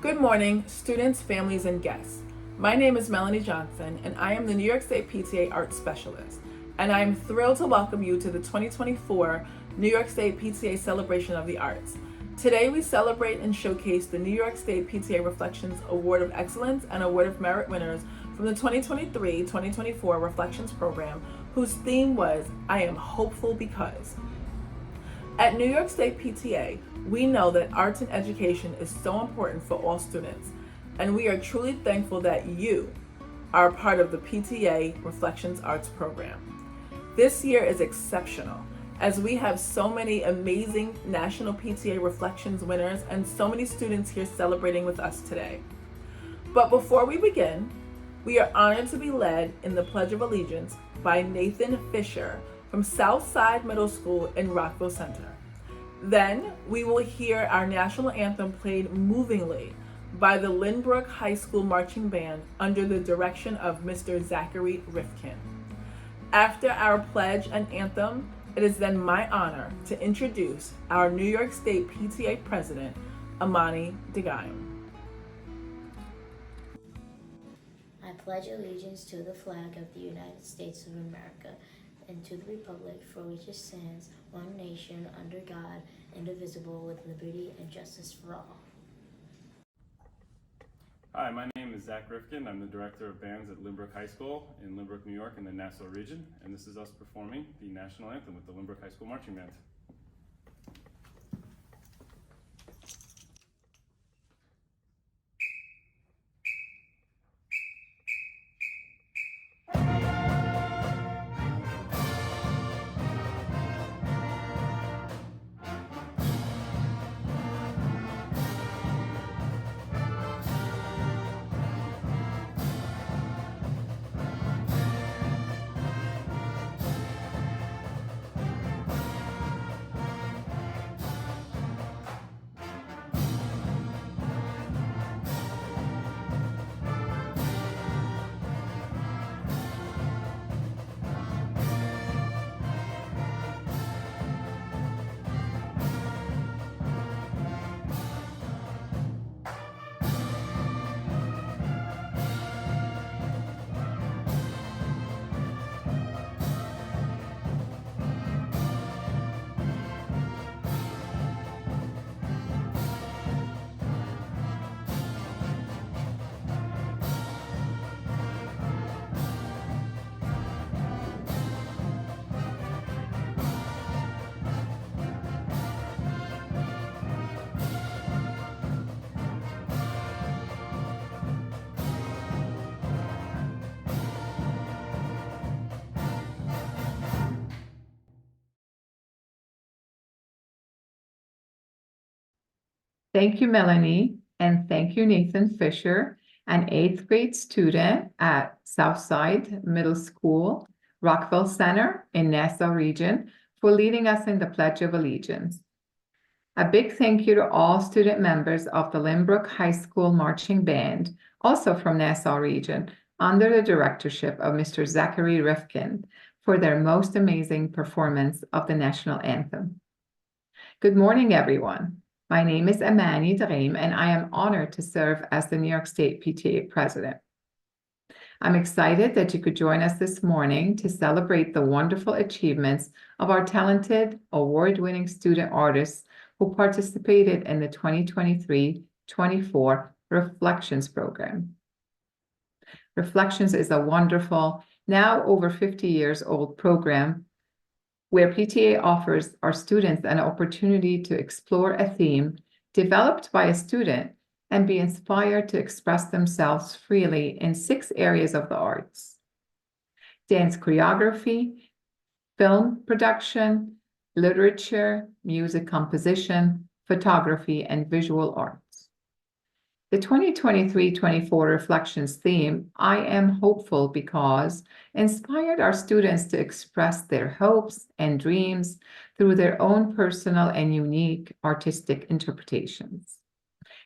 Good morning, students, families, and guests. My name is Melanie Johnson, and I am the New York State PTA Arts Specialist. And I am thrilled to welcome you to the 2024 New York State PTA Celebration of the Arts. Today, we celebrate and showcase the New York State PTA Reflections Award of Excellence and Award of Merit winners from the 2023-2024 Reflections program, whose theme was I Am Hopeful Because. At New York State PTA, we know that arts and education is so important for all students, and we are truly thankful that you are a part of the PTA Reflections Arts program. This year is exceptional, as we have so many amazing National PTA Reflections winners and so many students here celebrating with us today. But before we begin, we are honored to be led in the Pledge of Allegiance by Nathan Fisher from Southside Middle School in Rockville Center. Then we will hear our national anthem played movingly by the Lynbrook High School Marching Band under the direction of Mr. Zachary Rifkin. After our pledge and anthem, it is then my honor to introduce our New York State PTA President, Amani DeGaim. I pledge allegiance to the flag of the United States of America and to the republic for which it stands, one nation, under God, indivisible, with liberty and justice for all. Hi, my name is Zach Rifkin. I'm the Director of Bands at Lynbrook High School in Lynbrook, New York in the Nassau region, and this is us performing the National Anthem with the Lynbrook High School Marching Band. Thank you, Melanie, and thank you, Nathan Fisher, an 8th grade student at Southside Middle School, Rockville Center in Nassau region, for leading us in the Pledge of Allegiance. A big thank you to all student members of the Lynbrook High School Marching Band, also from Nassau region, under the directorship of Mr. Zachary Rifkin, for their most amazing performance of the national anthem. Good morning, everyone. My name is Amani DeGaim, and I am honored to serve as the New York State PTA President. I'm excited that you could join us this morning to celebrate the wonderful achievements of our talented, award-winning student artists who participated in the 2023-24 Reflections program. Reflections is a wonderful, now over 50 years old program where PTA offers our students an opportunity to explore a theme developed by a student and be inspired to express themselves freely in 6 areas of the arts: dance choreography, film production, literature, music composition, photography, and visual arts. The 2023-24 Reflections theme, I Am Hopeful Because, inspired our students to express their hopes and dreams through their own personal and unique artistic interpretations.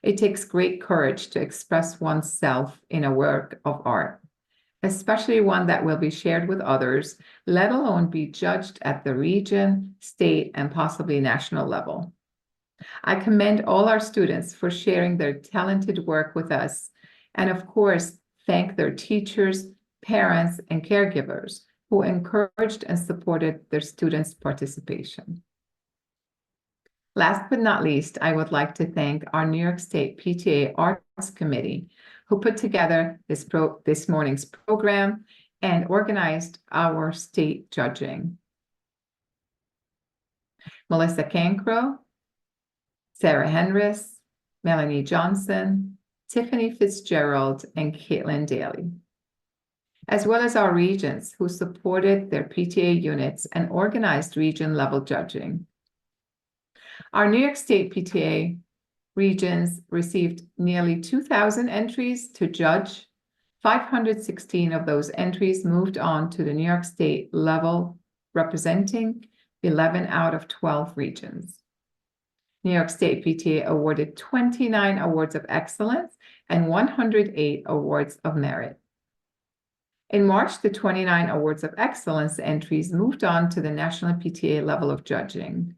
It takes great courage to express oneself in a work of art, especially one that will be shared with others, let alone be judged at the region, state, and possibly national level. I commend all our students for sharing their talented work with us, and of course, thank their teachers, parents, and caregivers who encouraged and supported their students' participation. Last but not least, I would like to thank our New York State PTA Arts Committee, who put together this morning's program and organized our state judging. Melissa Cancro, Sarah Henris, Melanie Johnson, Tiffany Fitzgerald, and Caitlin Daly, as well as our regents who supported their PTA units and organized region-level judging. Our New York State PTA regions received nearly 2,000 entries to judge. 516 of those entries moved on to the New York State level, representing 11 out of 12 regions. New York State PTA awarded 29 awards of excellence and 108 awards of merit. In March, the 29 awards of excellence entries moved on to the national PTA level of judging.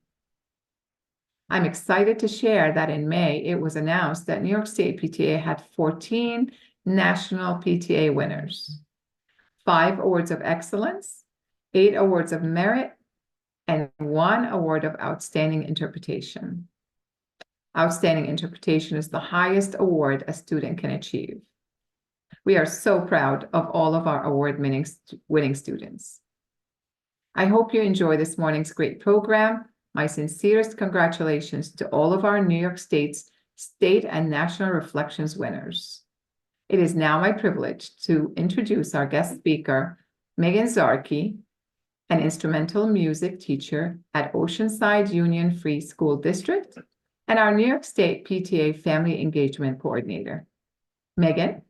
I'm excited to share that in May, it was announced that New York State PTA had 14 national PTA winners, 5 awards of excellence, 8 awards of merit, and 1 award of outstanding interpretation. Outstanding interpretation is the highest award a student can achieve. We are so proud of all of our award-winning students. I hope you enjoy this morning's great program. My sincerest congratulations to all of our New York State's state and national reflections winners. It is now my privilege to introduce our guest speaker, Megan Zarkey, an instrumental music teacher at Oceanside Union Free School District, and our New York State PTA Family Engagement Coordinator. Megan?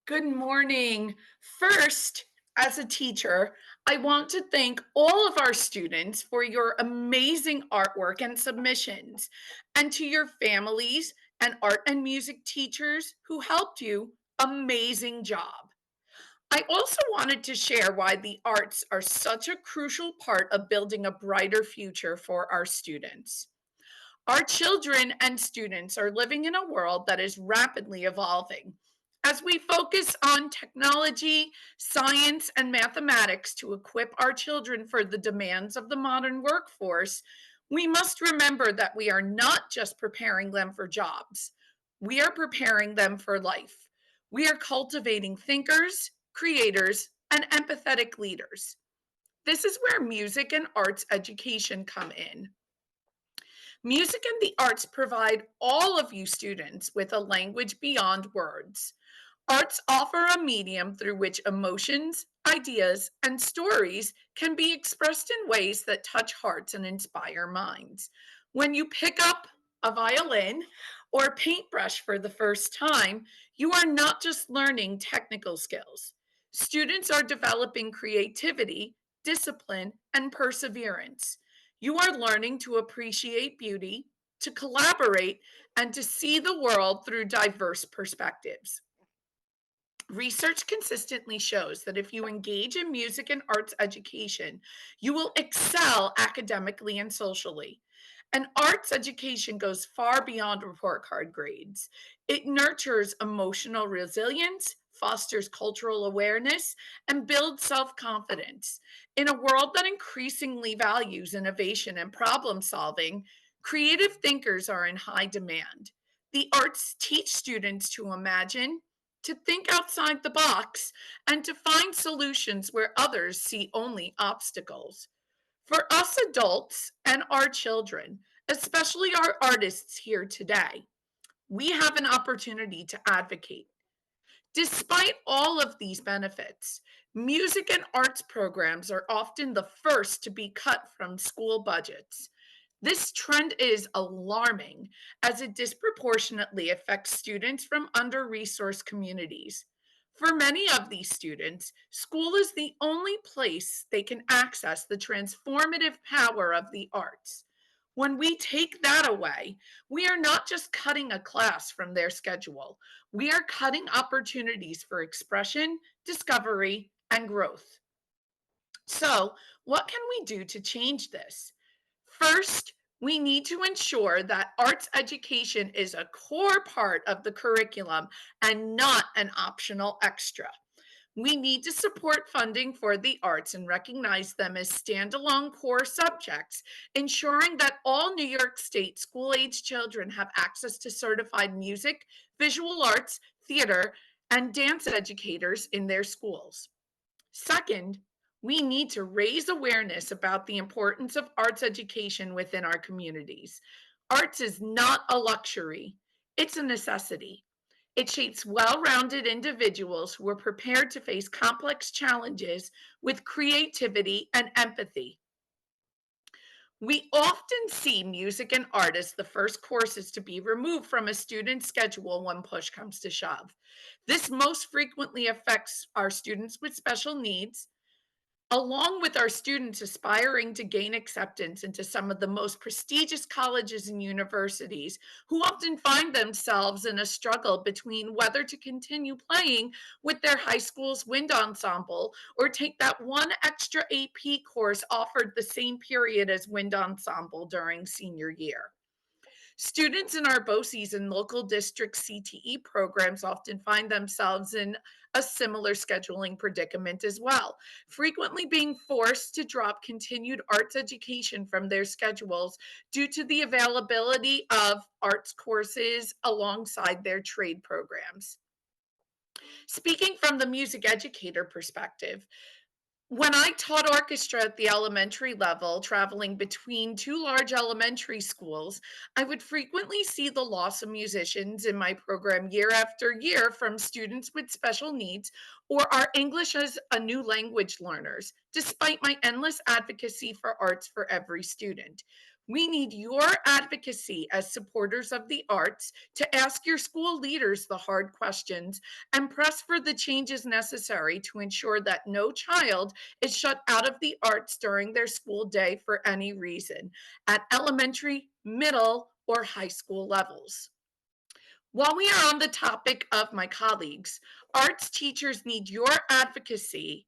Good morning. First, as a teacher, I want to thank all of our students for your amazing artwork and submissions, and to your families and art and music teachers who helped you. Amazing job. I also wanted to share why the arts are such a crucial part of building a brighter future for our students. Our children and students are living in a world that is rapidly evolving. As we focus on technology, science, and mathematics to equip our children for the demands of the modern workforce, we must remember that we are not just preparing them for jobs, we are preparing them for life. We are cultivating thinkers, creators, and empathetic leaders. This is where music and arts education come in. Music and the arts provide all of you students with a language beyond words. Arts offer a medium through which emotions, ideas, and stories can be expressed in ways that touch hearts and inspire minds. When you pick up a violin or a paintbrush for the first time, you are not just learning technical skills. Students are developing creativity, discipline, and perseverance. You are learning to appreciate beauty, to collaborate, and to see the world through diverse perspectives. Research consistently shows that if you engage in music and arts education, you will excel academically and socially. And arts education goes far beyond report card grades. It nurtures emotional resilience, fosters cultural awareness, and builds self confidence. In a world that increasingly values innovation and problem solving, creative thinkers are in high demand. The arts teach students to imagine, to think outside the box, and to find solutions where others see only obstacles. For us adults and our children, especially our artists here today, we have an opportunity to advocate. Despite all of these benefits, music and arts programs are often the first to be cut from school budgets. This trend is alarming as it disproportionately affects students from under resourced communities. For many of these students, school is the only place they can access the transformative power of the arts. When we take that away, we are not just cutting a class from their schedule, we are cutting opportunities for expression, discovery, and growth. So, what can we do to change this? First, we need to ensure that arts education is a core part of the curriculum and not an optional extra. We need to support funding for the arts and recognize them as standalone core subjects, ensuring that all New York State school age children have access to certified music, visual arts, theater, and dance educators in their schools. Second, we need to raise awareness about the importance of arts education within our communities. Arts is not a luxury, it's a necessity. It shapes well rounded individuals who are prepared to face complex challenges with creativity and empathy. We often see music and art as the first courses to be removed from a student's schedule when push comes to shove. This most frequently affects our students with special needs, along with our students aspiring to gain acceptance into some of the most prestigious colleges and universities, who often find themselves in a struggle between whether to continue playing with their high school's wind ensemble or take that one extra AP course offered the same period as wind ensemble during senior year. Students in our BOCES and local district CTE programs often find themselves in a similar scheduling predicament as well, frequently being forced to drop continued arts education from their schedules due to the availability of arts courses alongside their trade programs. Speaking from the music educator perspective, when I taught orchestra at the elementary level, traveling between two large elementary schools, I would frequently see the loss of musicians in my program year after year from students with special needs or our English as a new language learners, despite my endless advocacy for arts for every student. We need your advocacy as supporters of the arts to ask your school leaders the hard questions and press for the changes necessary to ensure that no child is shut out of the arts during their school day for any reason at elementary, middle, or high school levels. While we are on the topic of my colleagues, arts teachers need your advocacy.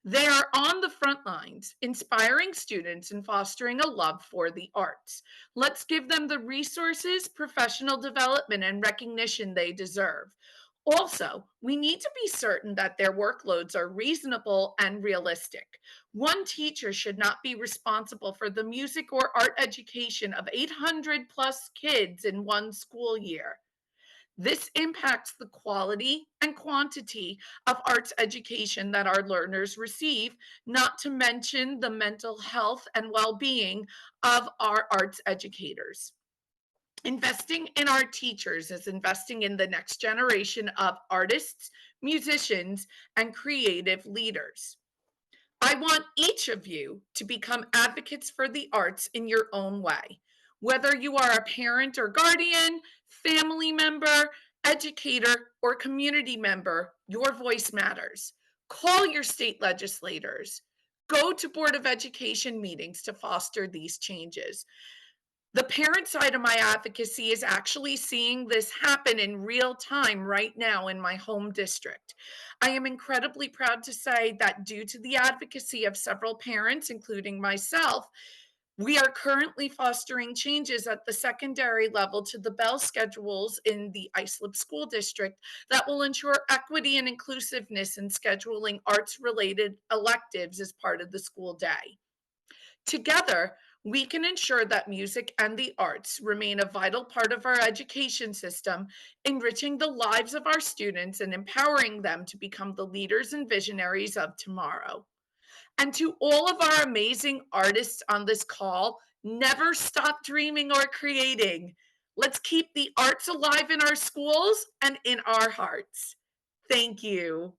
They are on the front lines, inspiring students and fostering a love for the arts. Let's give them the resources, professional development, and recognition they deserve. Also, we need to be certain that their workloads are reasonable and realistic. One teacher should not be responsible for the music or art education of 800 plus kids in one school year. This impacts the quality and quantity of arts education that our learners receive, not to mention the mental health and well being of our arts educators. Investing in our teachers is investing in the next generation of artists, musicians, and creative leaders. I want each of you to become advocates for the arts in your own way. Whether you are a parent or guardian, family member, educator, or community member, your voice matters. Call your state legislators. Go to Board of Education meetings to foster these changes. The parent side of my advocacy is actually seeing this happen in real time right now in my home district. I am incredibly proud to say that due to the advocacy of several parents, including myself, we are currently fostering changes at the secondary level to the bell schedules in the Islip School District that will ensure equity and inclusiveness in scheduling arts related electives as part of the school day. Together, we can ensure that music and the arts remain a vital part of our education system, enriching the lives of our students and empowering them to become the leaders and visionaries of tomorrow. And to all of our amazing artists on this call, never stop dreaming or creating. Let's keep the arts alive in our schools and in our hearts. Thank you.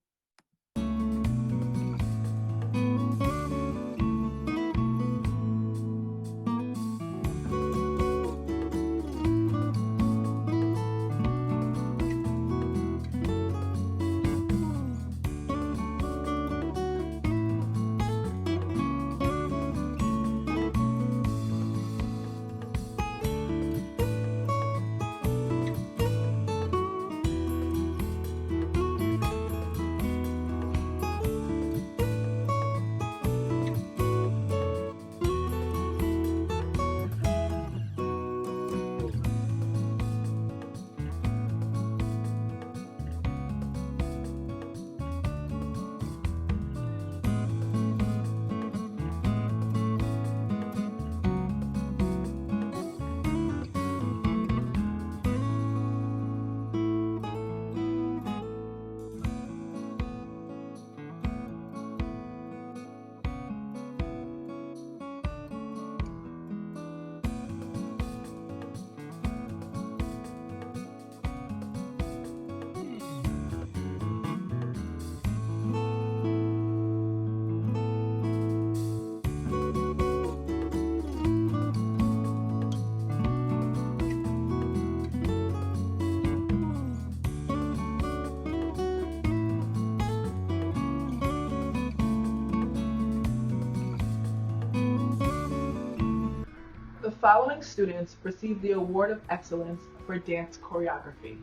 The following students received the Award of Excellence for Dance Choreography.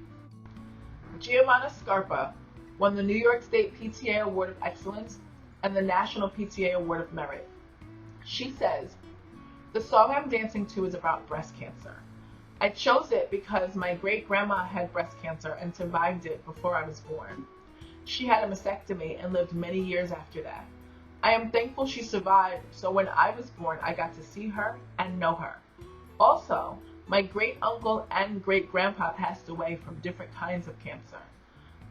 Giovanna Scarpa won the New York State PTA Award of Excellence and the National PTA Award of Merit. She says, "The song I'm dancing to is about breast cancer. I chose it because my great-grandma had breast cancer and survived it before I was born. She had a mastectomy and lived many years after that. I am thankful she survived, so when I was born, I got to see her and know her. Also, my great-uncle and great-grandpa passed away from different kinds of cancer.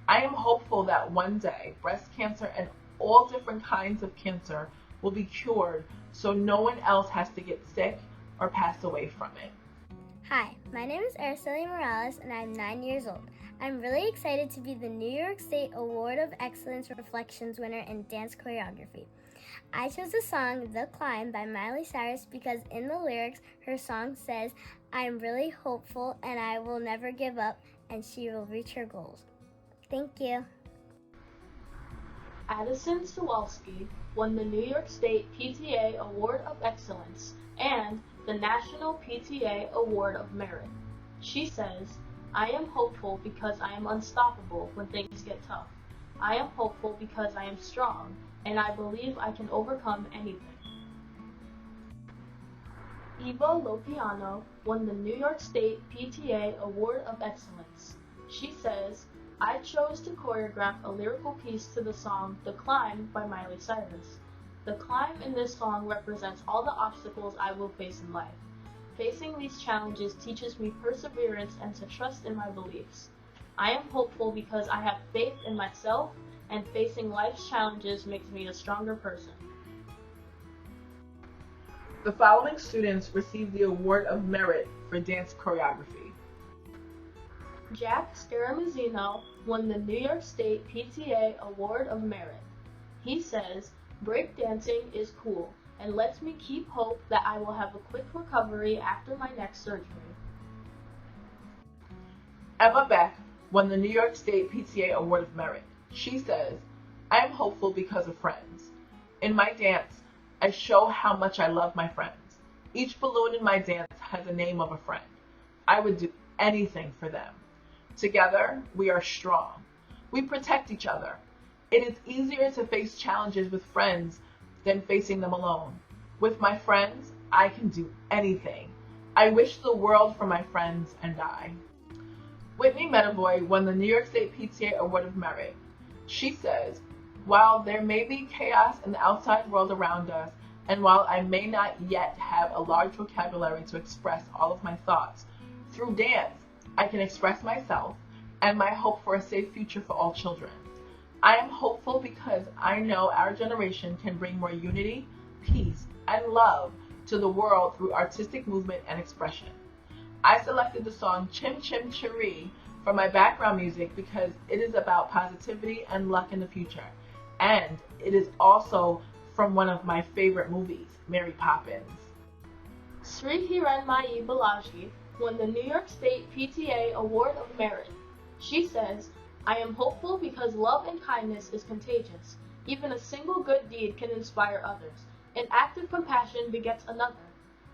I am hopeful that one day, breast cancer and all different kinds of cancer will be cured so no one else has to get sick or pass away from it." Hi, my name is Araceli Morales and I'm 9 years old. I'm really excited to be the New York State Award of Excellence Reflections winner in dance choreography. I chose the song The Climb by Miley Cyrus because in the lyrics, her song says, "I'm really hopeful and I will never give up and she will reach her goals." Thank you. Addison Sawalski won the New York State PTA Award of Excellence and the National PTA Award of Merit. She says, "I am hopeful because I am unstoppable when things get tough. I am hopeful because I am strong, and I believe I can overcome anything." Eva Lopiano won the New York State PTA Award of Excellence. She says, "I chose to choreograph a lyrical piece to the song The Climb by Miley Cyrus. The climb in this song represents all the obstacles I will face in life. Facing these challenges teaches me perseverance and to trust in my beliefs. I am hopeful because I have faith in myself, and facing life's challenges makes me a stronger person." The following students received the Award of Merit for Dance Choreography. Jack Scaramuzino won the New York State PTA Award of Merit. He says, "Breakdancing is cool. and lets me keep hope that I will have a quick recovery after my next surgery. Emma Beck won the New York State PTA Award of Merit. She says, I am hopeful because of friends. In my dance, I show how much I love my friends. Each balloon in my dance has a name of a friend. I would do anything for them. Together, we are strong. We protect each other. It is easier to face challenges with friends than facing them alone. With my friends, I can do anything. I wish the world for my friends and I. Whitney Medavoy won the New York State PTA Award of Merit. She says, while there may be chaos in the outside world around us, and while I may not yet have a large vocabulary to express all of my thoughts, through dance, I can express myself and my hope for a safe future for all children. I am hopeful because I know our generation can bring more unity, peace, and love to the world through artistic movement and expression. I selected the song Chim Chim Cheree for my background music because it is about positivity and luck in the future. And it is also from one of my favorite movies, Mary Poppins. Sri Hiranmayi Balaji won the New York State PTA Award of Merit. She says, I am hopeful because love and kindness is contagious. Even a single good deed can inspire others. An act of compassion begets another.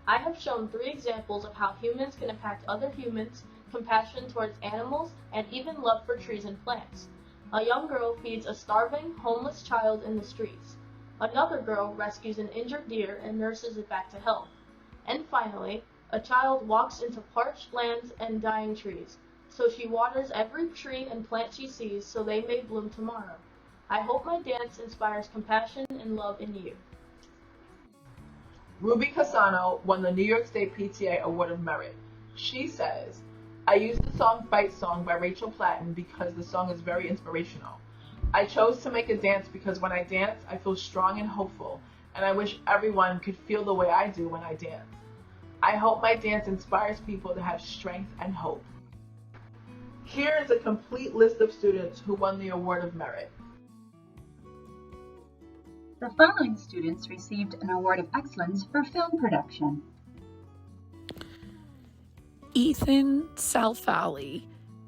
I have shown 3 examples of how humans can impact other humans, compassion towards animals, and even love for trees and plants. A young girl feeds a starving, homeless child in the streets. Another girl rescues an injured deer and nurses it back to health. And finally, a child walks into parched lands and dying trees, so she waters every tree and plant she sees so they may bloom tomorrow. I hope my dance inspires compassion and love in you. Ruby Casano won the New York State PTA Award of Merit. She says, I used the song Fight Song by Rachel Platten because the song is very inspirational. I chose to make a dance because when I dance, I feel strong and hopeful, and I wish everyone could feel the way I do when I dance. I hope my dance inspires people to have strength and hope. Here is a complete list of students who won the Award of Merit. The following students received an Award of Excellence for film production. Ethan Salfali,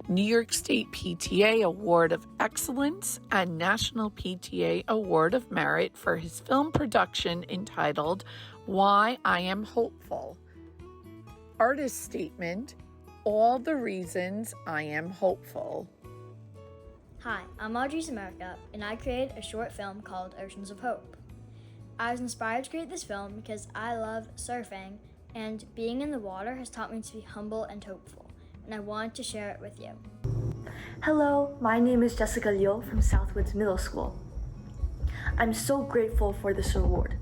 New York State PTA Award of Excellence and National PTA Award of Merit for his film production entitled Why I Am Hopeful. Artist statement, all the reasons I am hopeful. Hi, I'm Audrey America, and I created a short film called Oceans of Hope. I was inspired to create this film because I love surfing, and being in the water has taught me to be humble and hopeful, and I wanted to share it with you. Hello, my name is Jessica Liu from Southwoods Middle School. I'm so grateful for this award.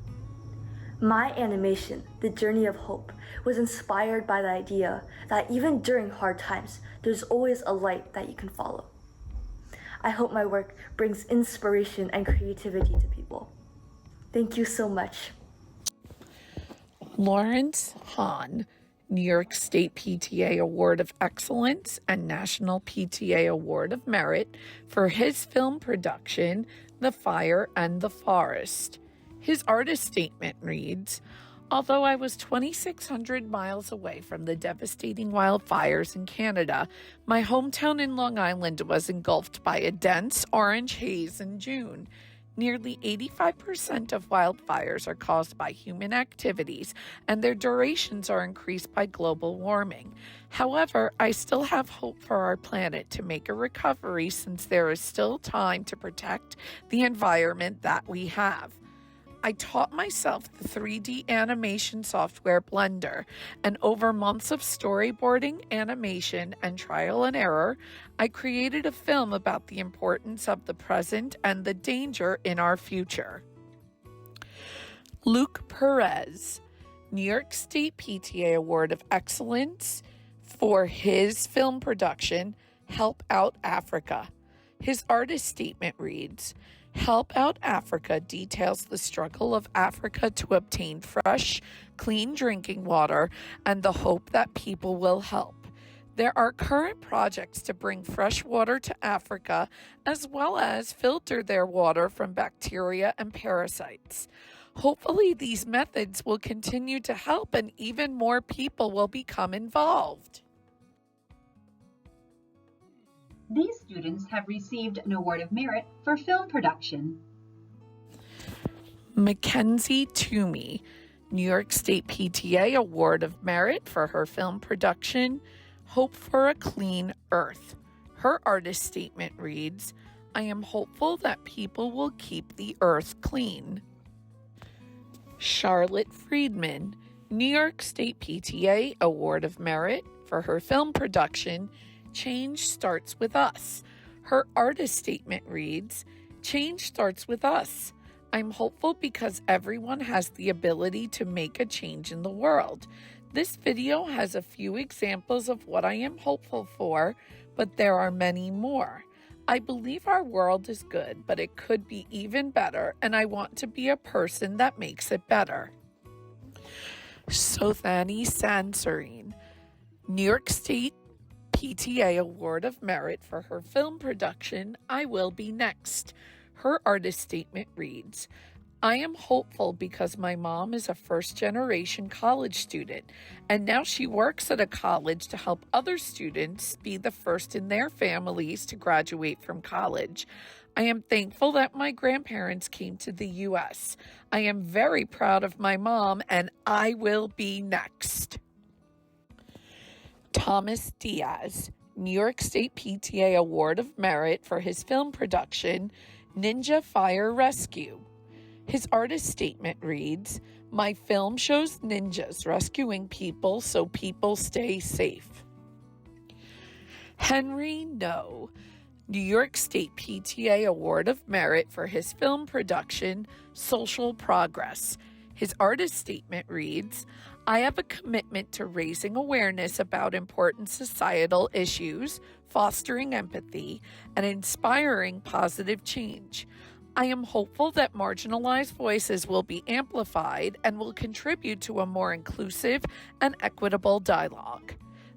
My animation, The Journey of Hope, was inspired by the idea that even during hard times, there's always a light that you can follow. I hope my work brings inspiration and creativity to people. Thank you so much. Lawrence Hahn, New York State PTA Award of Excellence and National PTA Award of Merit for his film production, The Fire and the Forest. His artist statement reads, although I was 2,600 miles away from the devastating wildfires in Canada, my hometown in Long Island was engulfed by a dense orange haze in June. Nearly 85% of wildfires are caused by human activities, and their durations are increased by global warming. However, I still have hope for our planet to make a recovery since there is still time to protect the environment that we have. I taught myself the 3D animation software Blender, and over months of storyboarding, animation, and trial and error, I created a film about the importance of the present and the danger in our future. Luke Perez, New York State PTA Award of Excellence for his film production, Help Out Africa. His artist statement reads, Help Out Africa details the struggle of Africa to obtain fresh, clean drinking water and the hope that people will help. There are current projects to bring fresh water to Africa, as well as filter their water from bacteria and parasites. Hopefully, these methods will continue to help and even more people will become involved. These students have received an Award of Merit for film production. Mackenzie Toomey, New York State PTA Award of Merit for her film production, Hope for a Clean Earth. Her artist statement reads, "I am hopeful that people will keep the earth clean." Charlotte Friedman, New York State PTA Award of Merit for her film production, Change Starts With Us. Her artist statement reads, "Change starts with us. I'm hopeful because everyone has the ability to make a change in the world. This video has a few examples of what I am hopeful for, but there are many more. I believe our world is good, but it could be even better, and I want to be a person that makes it better." Sothani Sanserine, New York State PTA Award of Merit for her film production, I Will Be Next. Her artist statement reads, "I am hopeful because my mom is a first-generation college student, and now she works at a college to help other students be the first in their families to graduate from college. I am thankful that my grandparents came to the U.S. I am very proud of my mom, and I will be next." Thomas Diaz, New York State PTA Award of Merit for his film production, Ninja Fire Rescue. His artist statement reads, "My film shows ninjas rescuing people so people stay safe." Henry No, New York State PTA Award of Merit for his film production, Social Progress. His artist statement reads, "I have a commitment to raising awareness about important societal issues, fostering empathy, and inspiring positive change. I am hopeful that marginalized voices will be amplified and will contribute to a more inclusive and equitable dialogue.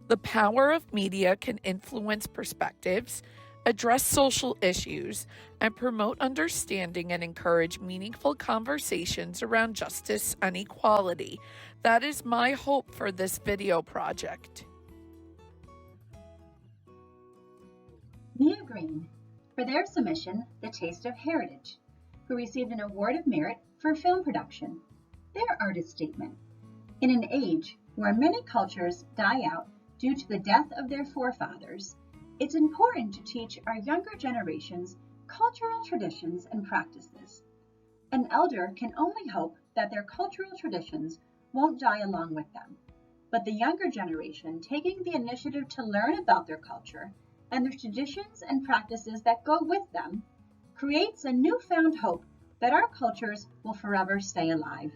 The power of media can influence perspectives, address social issues, and promote understanding and encourage meaningful conversations around justice and equality. That is my hope for this video project." Mia Green, for their submission, The Taste of Heritage, who received an Award of Merit for film production. Their artist statement, "In an age where many cultures die out due to the death of their forefathers, it's important to teach our younger generations cultural traditions and practices. An elder can only hope that their cultural traditions won't die along with them, but the younger generation taking the initiative to learn about their culture and the traditions and practices that go with them creates a newfound hope that our cultures will forever stay alive."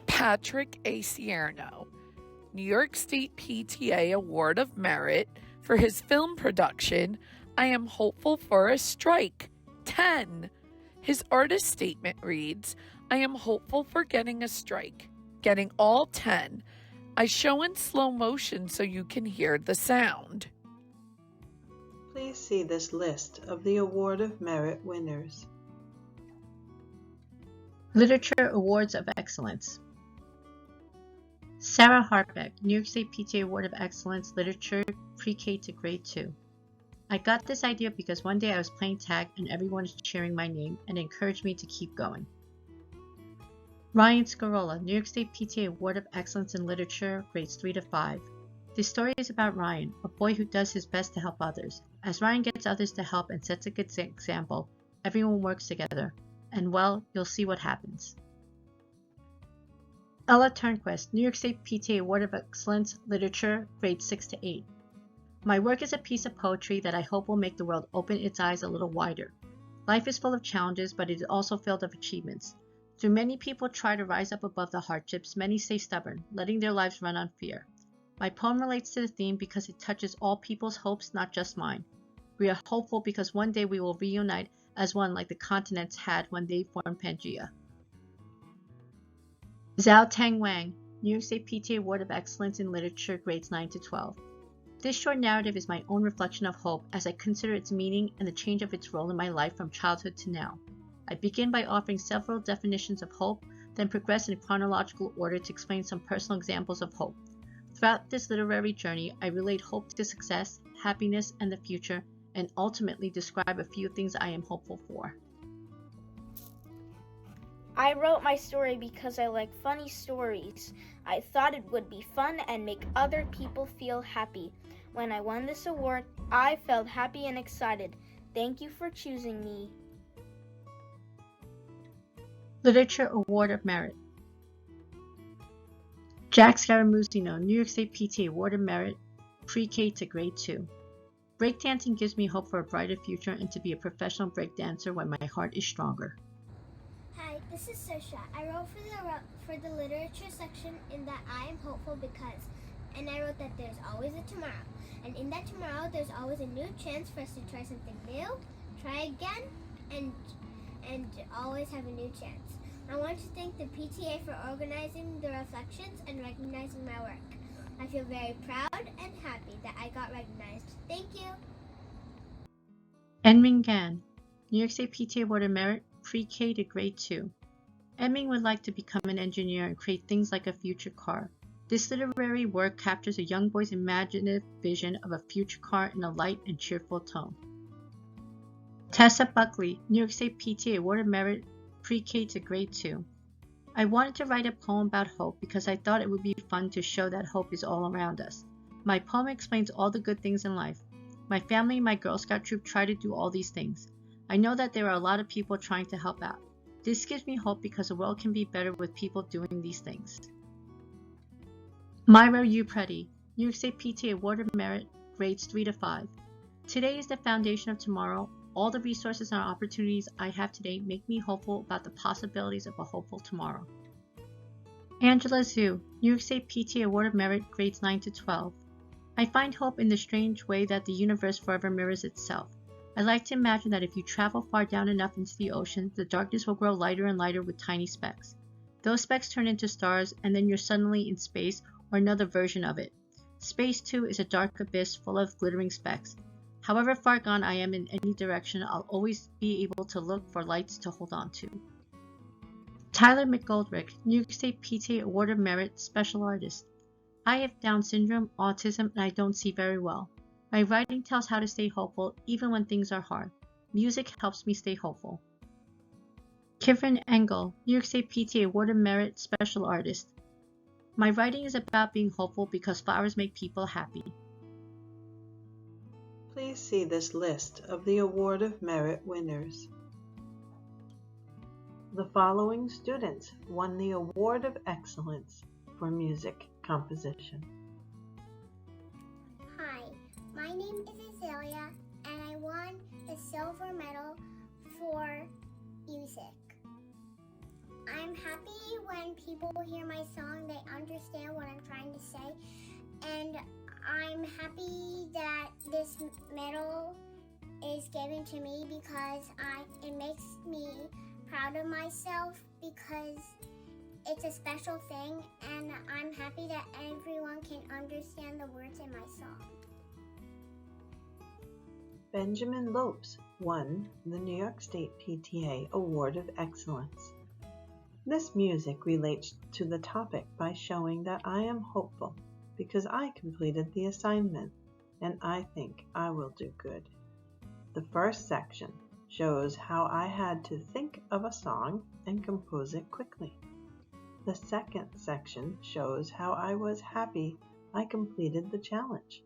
Patrick A. Cierno, New York State PTA Award of Merit for his film production, I Am Hopeful for a Strike, 10. His artist statement reads, "I am hopeful for getting a strike, getting all 10. I show in slow motion so you can hear the sound." Please see this list of the Award of Merit winners. Literature Awards of Excellence. Sarah Hartbeck, New York State PTA Award of Excellence, Literature, Pre-K to Grade 2. I got this idea because one day I was playing tag and everyone was cheering my name and encouraged me to keep going. Ryan Scarola, New York State PTA Award of Excellence in Literature, Grades 3 to 5. This story is about Ryan, a boy who does his best to help others. As Ryan gets others to help and sets a good example, everyone works together, and well, you'll see what happens. Ella Turnquist, New York State PTA Award of Excellence, Literature, Grades 6 to 8. My work is a piece of poetry that I hope will make the world open its eyes a little wider. Life is full of challenges, but it is also filled with achievements. Through many people try to rise up above the hardships, many stay stubborn, letting their lives run on fear. My poem relates to the theme because it touches all people's hopes, not just mine. We are hopeful because one day we will reunite as one like the continents had when they formed Pangea. Zhao Tang Wang, New York State PTA Award of Excellence in Literature, grades 9 to 12. This short narrative is my own reflection of hope as I consider its meaning and the change of its role in my life from childhood to now. I begin by offering several definitions of hope, then progress in chronological order to explain some personal examples of hope. Throughout this literary journey, I relate hope to success, happiness, and the future, and ultimately describe a few things I am hopeful for. I wrote my story because I like funny stories. I thought it would be fun and make other people feel happy. When I won this award, I felt happy and excited. Thank you for choosing me. Literature Award of Merit. Jack Scaramuzzino, New York State PTA Award of Merit, Pre-K to Grade 2. Breakdancing gives me hope for a brighter future and to be a professional breakdancer when my heart is stronger. Hi, this is Saoirse. I wrote for the literature section in that I am hopeful because, and I wrote that there's always a tomorrow. And in that tomorrow, there's always a new chance for us to try something new, try again, and always have a new chance. I want to thank the PTA for organizing the reflections and recognizing my work. I feel very proud and happy that I got recognized. Thank you. Enming Gan, New York State PTA Award of Merit, Pre-K to Grade 2. Enming would like to become an engineer and create things like a future car. This literary work captures a young boy's imaginative vision of a future car in a light and cheerful tone. Tessa Buckley, New York State PTA Award of Merit, Pre-K to Grade 2. I wanted to write a poem about hope because I thought it would be fun to show that hope is all around us. My poem explains all the good things in life. My family and my Girl Scout troop try to do all these things. I know that there are a lot of people trying to help out. This gives me hope because the world can be better with people doing these things. Myra Upreti, New York State PTA Award of Merit, grades 3 to 5. Today is the foundation of tomorrow. All the resources and opportunities I have today make me hopeful about the possibilities of a hopeful tomorrow. Angela Zhu, New York State PTA Award of Merit, grades 9 to 12. I find hope in the strange way that the universe forever mirrors itself. I like to imagine that if you travel far down enough into the ocean, the darkness will grow lighter and lighter with tiny specks. Those specks turn into stars, and then you're suddenly in space or another version of it. Space, too, is a dark abyss full of glittering specks. However far gone I am in any direction, I'll always be able to look for lights to hold on to. Tyler McGoldrick, New York State PTA Award of Merit, Special Artist. I have Down syndrome, autism, and I don't see very well. My writing tells how to stay hopeful even when things are hard. Music helps me stay hopeful. Kivrin Engel, New York State PTA Award of Merit, Special Artist. My writing is about being hopeful because flowers make people happy. Please see this list of the Award of Merit winners. The following students won the Award of Excellence for Music Composition. Hi, my name is Azalea, and I won the silver medal for music. I'm happy when people hear my song, they understand what I'm trying to say, and I'm happy that this medal is given to me because it makes me proud of myself because it's a special thing, and I'm happy that everyone can understand the words in my song. Benjamin Lopes won the New York State PTA Award of Excellence. This music relates to the topic by showing that I am hopeful because I completed the assignment and I think I will do good. The first section shows how I had to think of a song and compose it quickly. The second section shows how I was happy I completed the challenge.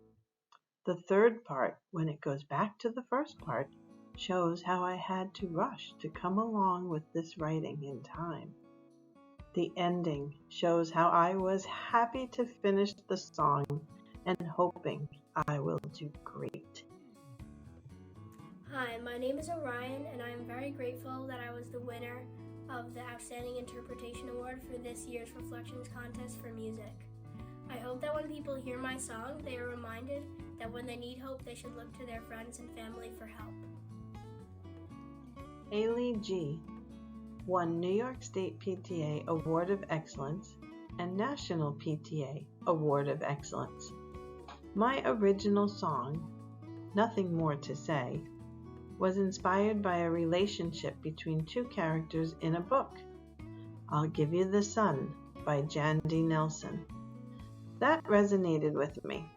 The third part, when it goes back to the first part, shows how I had to rush to come along with this writing in time. The ending shows how I was happy to finish the song and hoping I will do great. Hi, my name is Orion, and I am very grateful that I was the winner of the Outstanding Interpretation Award for this year's Reflections Contest for Music. I hope that when people hear my song, they are reminded that when they need hope, they should look to their friends and family for help. Haley G. won New York State PTA Award of Excellence and National PTA Award of Excellence. My original song, Nothing More to Say, was inspired by a relationship between two characters in a book, I'll Give You the Sun by Jandy Nelson. That resonated with me.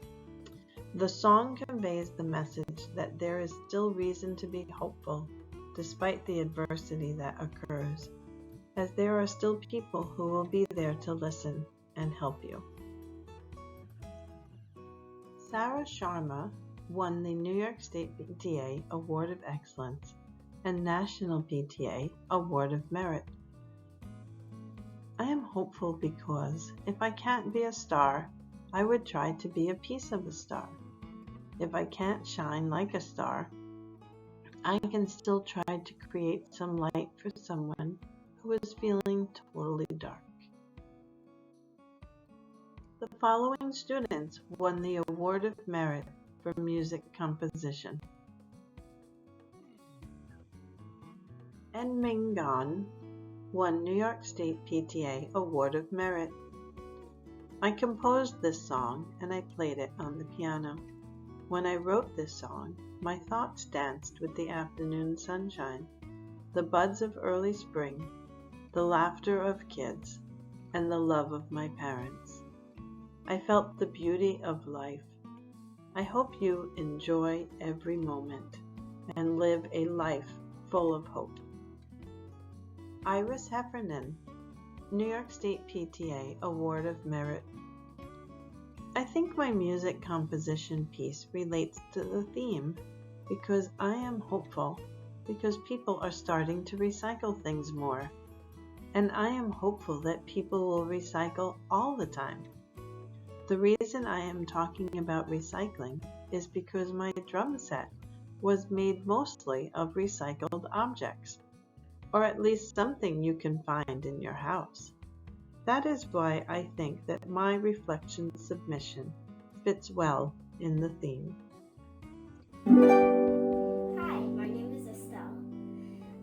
The song conveys the message that there is still reason to be hopeful despite the adversity that occurs, as there are still people who will be there to listen and help you. Sarah Sharma won the New York State PTA Award of Excellence and National PTA Award of Merit. I am hopeful because if I can't be a star, I would try to be a piece of a star. If I can't shine like a star, I can still try to create some light for someone who is feeling totally dark. The following students won the Award of Merit for Music Composition. En Ming Gon won New York State PTA Award of Merit. I composed this song and I played it on the piano. When I wrote this song, my thoughts danced with the afternoon sunshine, the buds of early spring, the laughter of kids, and the love of my parents. I felt the beauty of life. I hope you enjoy every moment and live a life full of hope. Iris Heffernan, New York State PTA Award of Merit. I think my music composition piece relates to the theme because I am hopeful because people are starting to recycle things more. And I am hopeful that people will recycle all the time. The reason I am talking about recycling is because my drum set was made mostly of recycled objects, or at least something you can find in your house. That is why I think that my reflection submission fits well in the theme. Hi, my name is Estelle.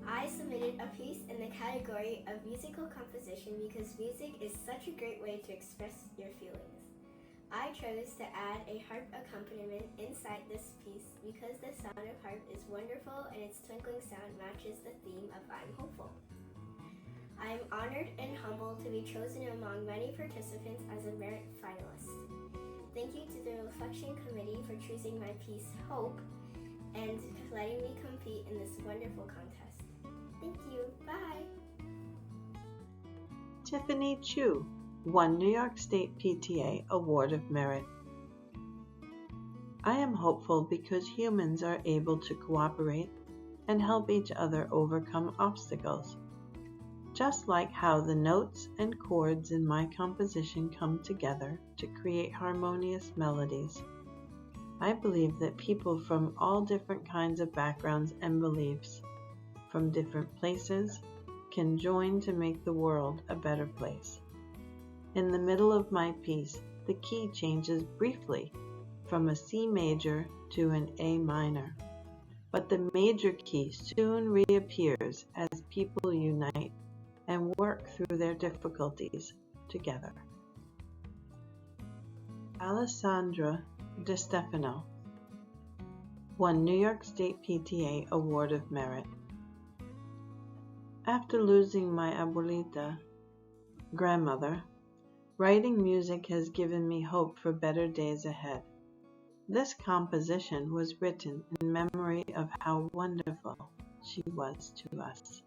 I submitted a piece in the category of musical composition because music is such a great way to express your feelings. I chose to add a harp accompaniment inside this piece because the sound of harp is wonderful and its twinkling sound matches the theme of I'm hopeful. I am honored and humbled to be chosen among many participants as a merit finalist. Thank you to the Reflection Committee for choosing my piece Hope and letting me compete in this wonderful contest. Thank you. Bye. Tiffany Chu won New York State PTA Award of Merit. I am hopeful because humans are able to cooperate and help each other overcome obstacles. Just like how the notes and chords in my composition come together to create harmonious melodies, I believe that people from all different kinds of backgrounds and beliefs, from different places, can join to make the world a better place. In the middle of my piece, the key changes briefly from a C major to an A minor, but the major key soon reappears as people unite and work through their difficulties together. Alessandra De Stefano won New York State PTA Award of Merit. After losing my abuelita, grandmother, writing music has given me hope for better days ahead. This composition was written in memory of how wonderful she was to us.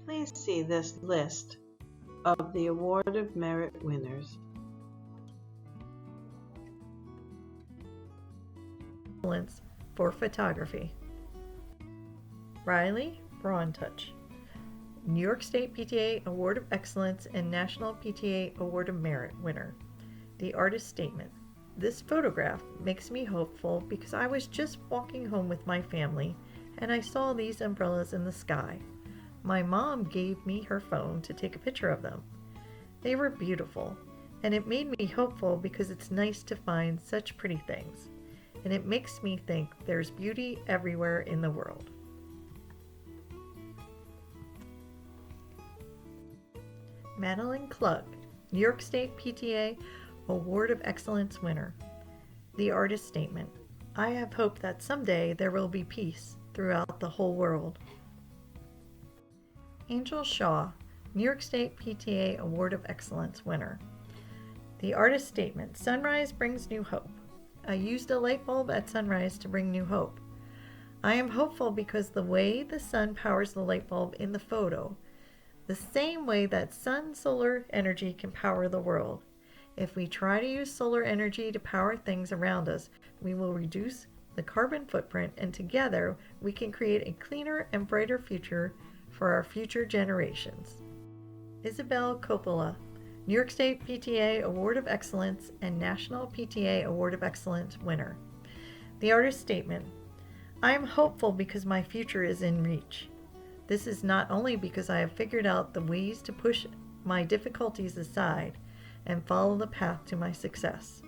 Please see this list of the Award of Merit winners. Excellence for photography. Riley Brauntuch, New York State PTA Award of Excellence and National PTA Award of Merit winner. The artist statement. This photograph makes me hopeful because I was just walking home with my family and I saw these umbrellas in the sky. My mom gave me her phone to take a picture of them. They were beautiful, and it made me hopeful because it's nice to find such pretty things, and it makes me think there's beauty everywhere in the world. Madeline Klug, New York State PTA Award of Excellence winner. The artist statement: I have hope that someday there will be peace throughout the whole world. Angel Shaw, New York State PTA Award of Excellence winner. The artist statement: Sunrise brings new hope. I used a light bulb at sunrise to bring new hope. I am hopeful because the way the sun powers the light bulb in the photo, the same way that solar energy can power the world. If we try to use solar energy to power things around us, we will reduce the carbon footprint, and together we can create a cleaner and brighter future for our future generations. Isabel Coppola, New York State PTA Award of Excellence and National PTA Award of Excellence winner. The artist statement: I am hopeful because my future is in reach. This is not only because I have figured out the ways to push my difficulties aside and follow the path to my success.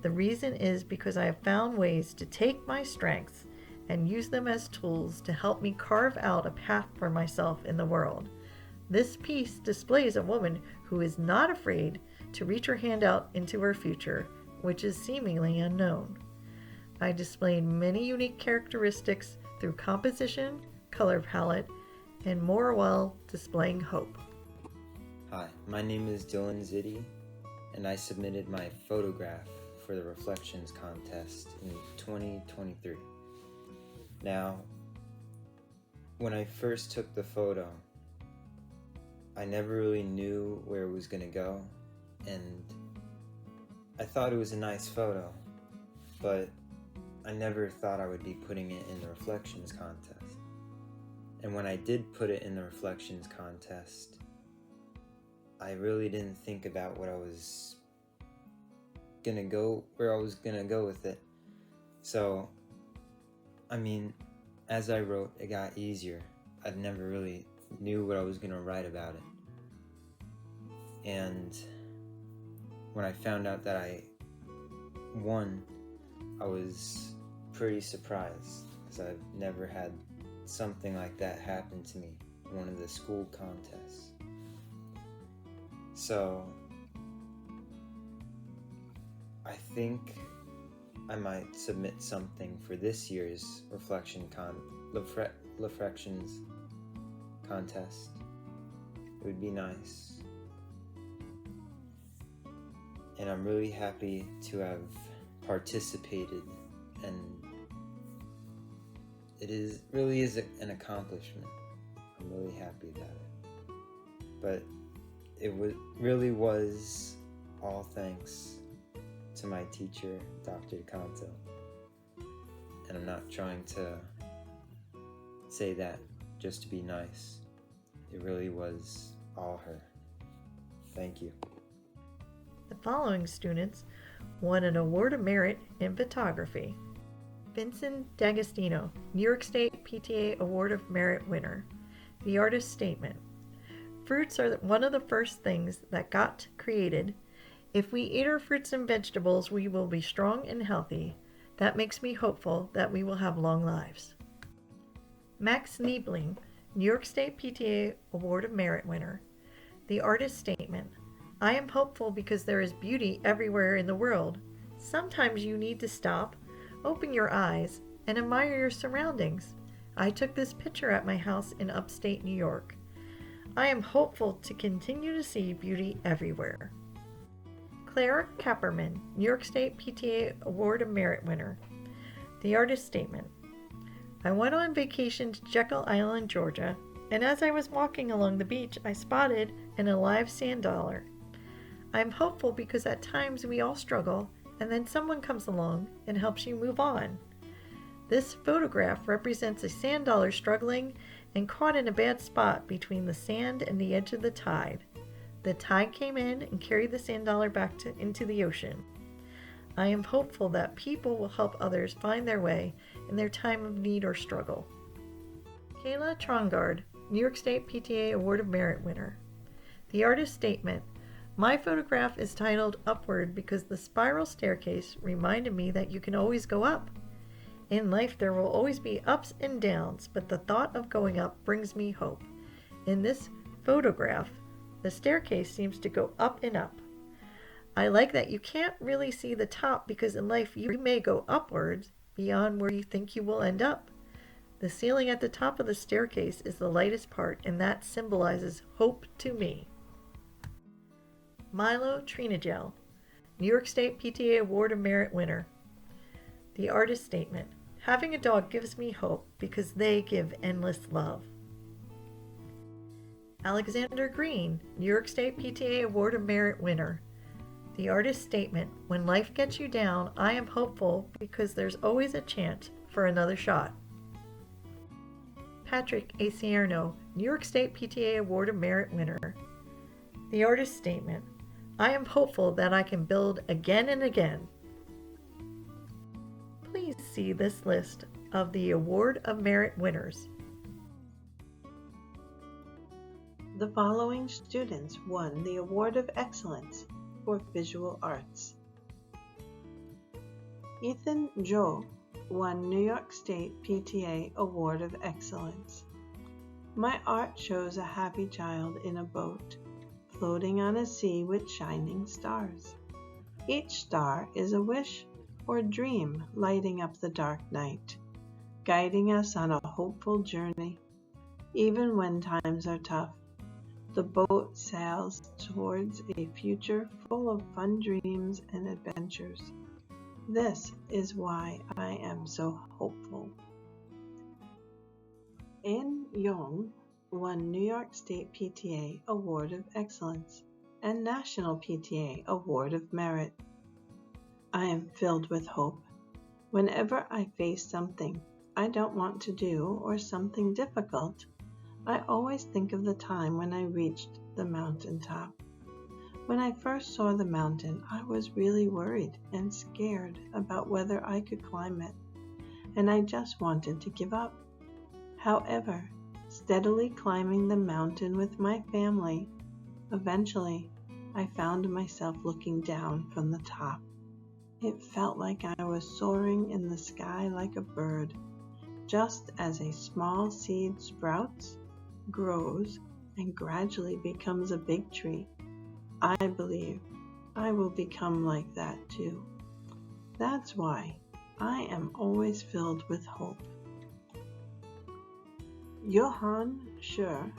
The reason is because I have found ways to take my strengths and use them as tools to help me carve out a path for myself in the world. This piece displays a woman who is not afraid to reach her hand out into her future, which is seemingly unknown. I displayed many unique characteristics through composition, color palette, and more while displaying hope. Hi, my name is Dylan Ziddy, and I submitted my photograph for the Reflections contest in 2023. Now, when I first took the photo, I never really knew where it was going to go, and I thought it was a nice photo, but I never thought I would be putting it in the Reflections contest. And when I did put it in the Reflections contest, I really didn't think about where I was gonna go with it. So, I mean, as I wrote, it got easier. I never really knew what I was gonna write about it. And when I found out that I won, I was pretty surprised because I've never had something like that happen to me in one of the school contests. So I think I might submit something for this year's Reflections contest. It would be nice. And I'm really happy to have participated, and it really is an accomplishment. I'm really happy about it. But it really was all thanks to my teacher, Dr. DeCanto. And I'm not trying to say that just to be nice. It really was all her. Thank you. The following students won an Award of Merit in Photography. Vincent D'Agostino, New York State PTA Award of Merit winner. The artist statement: fruits are one of the first things that got created. If we eat our fruits and vegetables, we will be strong and healthy. That makes me hopeful that we will have long lives. Max Niebling, New York State PTA Award of Merit winner. The artist statement: I am hopeful because there is beauty everywhere in the world. Sometimes you need to stop, open your eyes, and admire your surroundings. I took this picture at my house in upstate New York. I am hopeful to continue to see beauty everywhere. Clara Kapperman, New York State PTA Award of Merit winner. The artist statement: I went on vacation to Jekyll Island, Georgia, and as I was walking along the beach, I spotted an alive sand dollar. I am hopeful because at times we all struggle, and then someone comes along and helps you move on. This photograph represents a sand dollar struggling and caught in a bad spot between the sand and the edge of the tide. The tide came in and carried the sand dollar back into the ocean. I am hopeful that people will help others find their way in their time of need or struggle. Kayla Trongard, New York State PTA Award of Merit winner. The artist statement: my photograph is titled Upward because the spiral staircase reminded me that you can always go up. In life there will always be ups and downs, but the thought of going up brings me hope. In this photograph, The staircase seems to go up and up. I like that you can't really see the top because in life you may go upwards beyond where you think you will end up. The ceiling at the top of the staircase is the lightest part, and that symbolizes hope to me. Milo Trinagel, New York State PTA Award of Merit winner. The artist statement: having a dog gives me hope because they give endless love. Alexander Green, New York State PTA Award of Merit winner. The artist statement: when life gets you down, I am hopeful because there's always a chance for another shot. Patrick Acierno, New York State PTA Award of Merit winner. The artist statement: I am hopeful that I can build again and again. Please see this list of the Award of Merit winners. The following students won the Award of Excellence for Visual Arts. Ethan Zhou won New York State PTA Award of Excellence. My art shows a happy child in a boat, floating on a sea with shining stars. Each star is a wish or dream lighting up the dark night, guiding us on a hopeful journey. Even when times are tough, the boat sails towards a future full of fun dreams and adventures. This is why I am so hopeful. An Yong won New York State PTA Award of Excellence and National PTA Award of Merit. I am filled with hope. Whenever I face something I don't want to do or something difficult, I always think of the time when I reached the mountaintop. When I first saw the mountain, I was really worried and scared about whether I could climb it, and I just wanted to give up. However, steadily climbing the mountain with my family, eventually I found myself looking down from the top. It felt like I was soaring in the sky like a bird, just as a small seed sprouts, grows, and gradually becomes a big tree. I believe I will become like that too. That's why I am always filled with hope. Johann Schur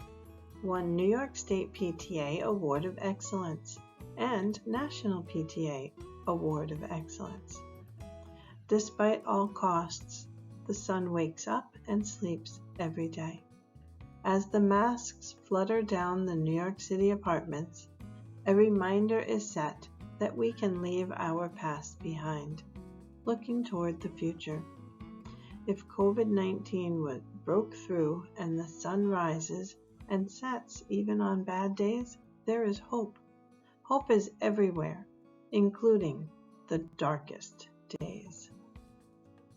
won New York State PTA Award of Excellence and National PTA Award of Excellence. Despite all costs, the sun wakes up and sleeps every day. As the masks flutter down the New York City apartments, a reminder is set that we can leave our past behind, looking toward the future. If COVID-19 broke through and the sun rises and sets even on bad days, there is hope. Hope is everywhere, including the darkest days.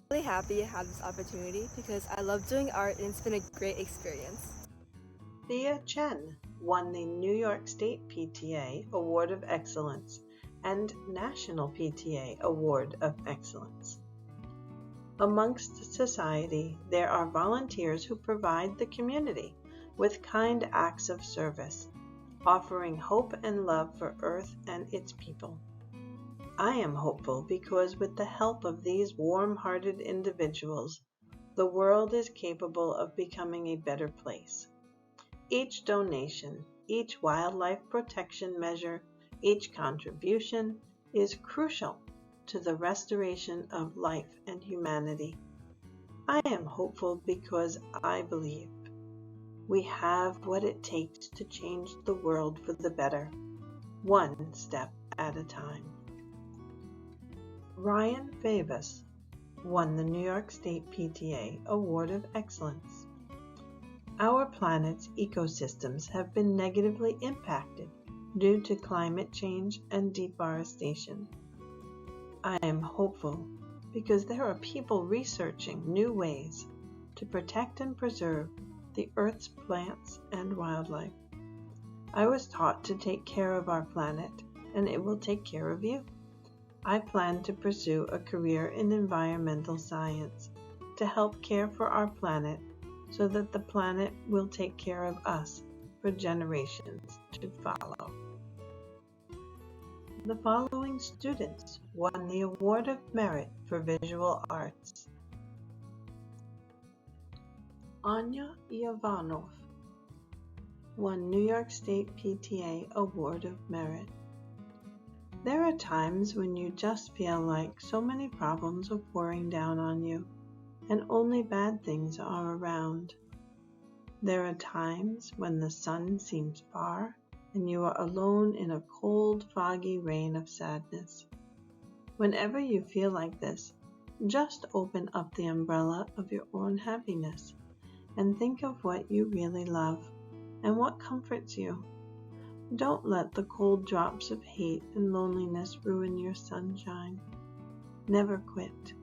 I'm really happy I had this opportunity because I love doing art and it's been a great experience. Thea Chen won the New York State PTA Award of Excellence and National PTA Award of Excellence. Amongst society, there are volunteers who provide the community with kind acts of service, offering hope and love for Earth and its people. I am hopeful because with the help of these warm-hearted individuals, the world is capable of becoming a better place. Each donation, each wildlife protection measure, each contribution is crucial to the restoration of life and humanity. I am hopeful because I believe we have what it takes to change the world for the better, one step at a time. Ryan Favis won the New York State PTA Award of Excellence. Our planet's ecosystems have been negatively impacted due to climate change and deforestation. I am hopeful because there are people researching new ways to protect and preserve the Earth's plants and wildlife. I was taught to take care of our planet, and it will take care of you. I plan to pursue a career in environmental science to help care for our planet so that the planet will take care of us for for generations to follow. The following students won the Award of Merit for Visual Arts. Anya Ivanov won New York State PTA Award of Merit. There are times when you just feel like so many problems are pouring down on you, and only bad things are around. There are times when the sun seems far, and you are alone in a cold, foggy rain of sadness. Whenever you feel like this, just open up the umbrella of your own happiness and think of what you really love and what comforts you. Don't let the cold drops of hate and loneliness ruin your sunshine. Never quit.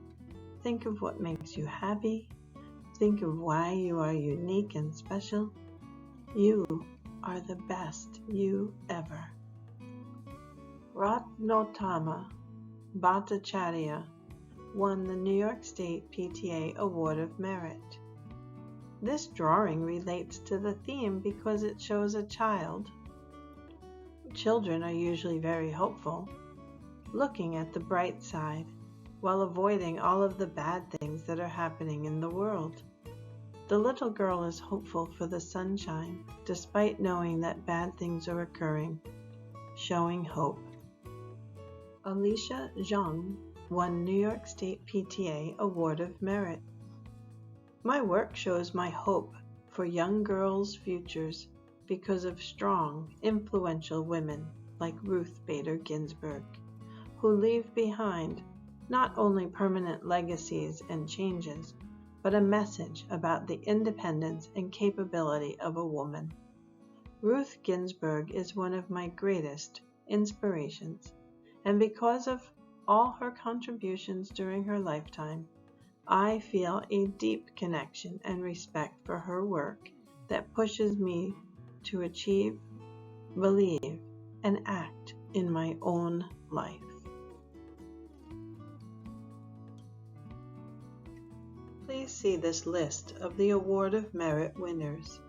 Think of what makes you happy. Think of why you are unique and special. You are the best you ever. Ratnotama Bhattacharya won the New York State PTA Award of Merit. This drawing relates to the theme because it shows a child. Children are usually very hopeful, looking at the bright side while avoiding all of the bad things that are happening in the world. The little girl is hopeful for the sunshine despite knowing that bad things are occurring, showing hope. Alicia Zhang won New York State PTA Award of Merit. My work shows my hope for young girls' futures because of strong, influential women like Ruth Bader Ginsburg, who leave behind not only permanent legacies and changes, but a message about the independence and capability of a woman. Ruth Ginsburg is one of my greatest inspirations, and because of all her contributions during her lifetime, I feel a deep connection and respect for her work that pushes me to achieve, believe, and act in my own life. Please see this list of the Award of Merit winners.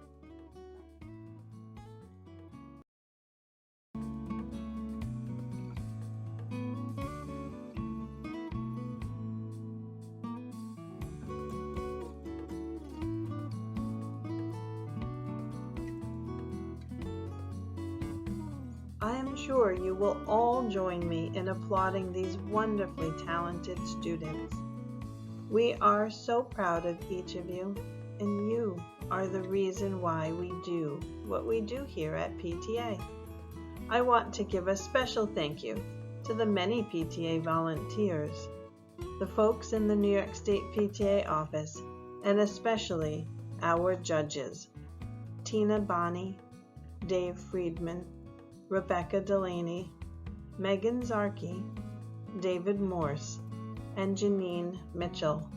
I am sure you will all join me in applauding these wonderfully talented students. We are so proud of each of you, and you are the reason why we do what we do here at PTA. I want to give a special thank you to the many PTA volunteers, the folks in the New York State PTA office, and especially our judges, Tina Bonney, Dave Friedman, Rebecca Delaney, Megan Zarkey, David Morse, and Janine Mitchell.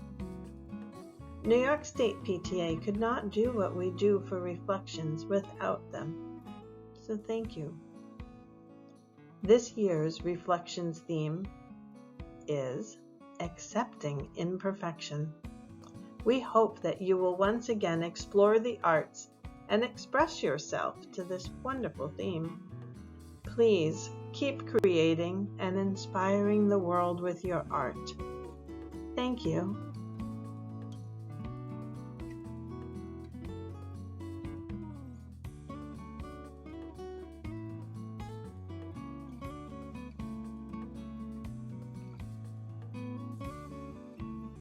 New York State PTA could not do what we do for Reflections without them, so thank you. This year's Reflections theme is Accepting Imperfection. We hope that you will once again explore the arts and express yourself to this wonderful theme. Please keep creating and inspiring the world with your art. Thank you.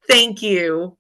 Thank you.